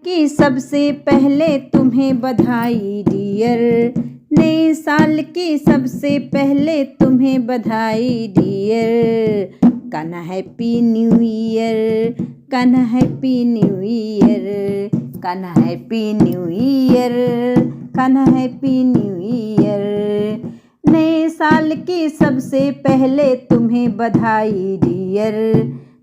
कि सबसे पहले तुम्हें बधाई डियर। नए साल की सबसे पहले तुम्हें बधाई dear. Kanha happy new year, Kanha happy new year, Kanha happy new year, Kanha happy new year. नए साल की सबसे पहले तुम्हें बधाई डियर।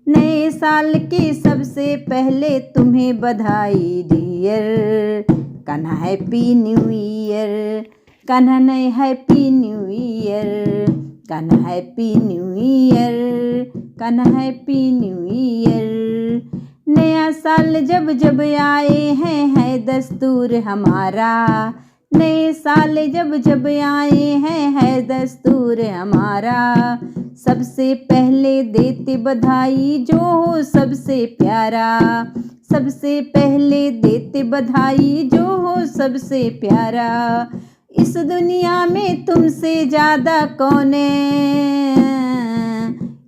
नए साल की सबसे पहले तुम्हें बधाई dear. Kanha happy new year, Kanha नए happy new year, Kanha happy new year, Kanha happy new year. नया साल जब जब आए हैं है दस्तूर हमारा। नए साल जब जब आए हैं है दस्तूर हमारा। सबसे पहले देते बधाई जो हो सबसे प्यारा। सबसे पहले देते बधाई जो हो सबसे प्यारा। इस दुनिया में तुमसे ज़्यादा कौन है।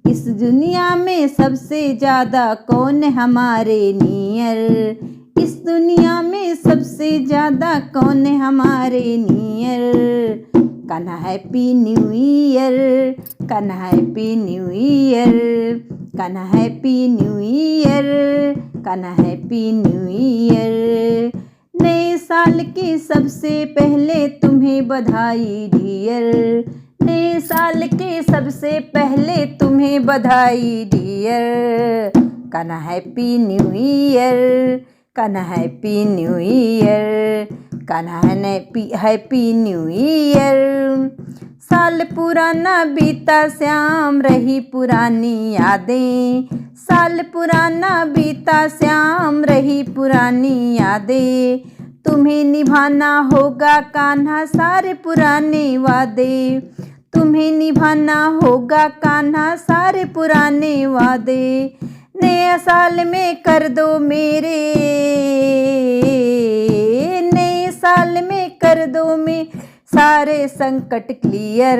इस दुनिया में सबसे ज़्यादा कौन हमारे नियर। इस दुनिया में सबसे ज़्यादा कौन हमारे near. Kanha happy new year, Kanha happy new year, Kanha happy new year, Kanha happy new year. नए साल की सबसे पहले तुम्हें बधाई डियर। नए साल की सबसे पहले तुम्हें बधाई dear. Kanha happy new year, Kanha happy new year, Kanha happy new year. साल पुराना बीता श्याम रही पुरानी यादें। साल पुराना बीता श्याम रही पुरानी यादें। तुम्हें निभाना होगा कान्हा सारे पुराने वादे। तुम्हें निभाना होगा कान्हा सारे पुराने वादे। नया साल में कर दो मेरे, नए साल में कर दो में सारे संकट क्लियर।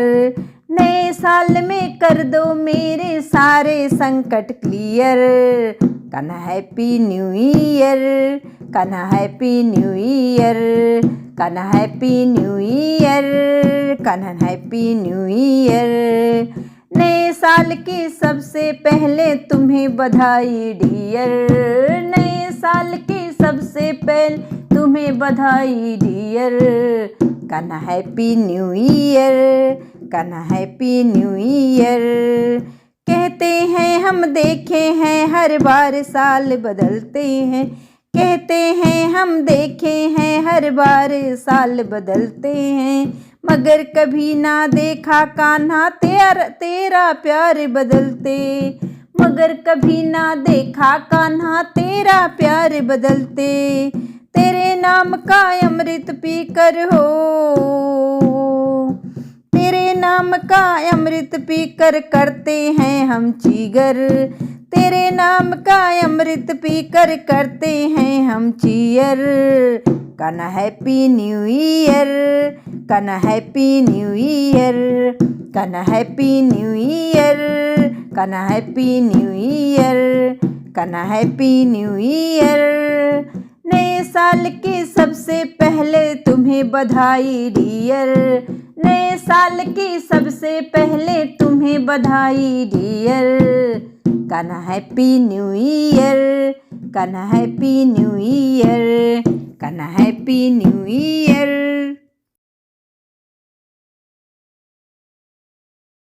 नए साल में कर दो मेरे सारे संकट clear. Kanha happy new year, Kanha happy new year, Kanha happy new year, Kanha happy new year. नए साल की सबसे पहले तुम्हें बधाई डियर। नए साल की सबसे पहले तुम्हें बधाई dear. Kanha happy new year, Kanha happy new year. कहते हैं हम देखे हैं हर बार साल बदलते हैं। कहते हैं हम देखे हैं हर बार साल बदलते हैं। मगर कभी ना देखा कान्हा तेरा प्यार बदलते। मगर कभी ना देखा कान्हा तेरा प्यार बदलते। तेरे नाम का अमृत पीकर हो, तेरे नाम का अमृत पीकर करते हैं हम चीगर। तेरे नाम का अमृत पीकर करते हैं हम cheer. Kanha happy new year, Kanha happy new year, Kanha happy new year, Kanha happy new year, Kanha happy new year. नए साल की सबसे पहले तुम्हें बधाई डियर। नए साल की सबसे पहले तुम्हें बधाई dear. Kanha happy new year, Kanha happy new year, Kanha happy new year.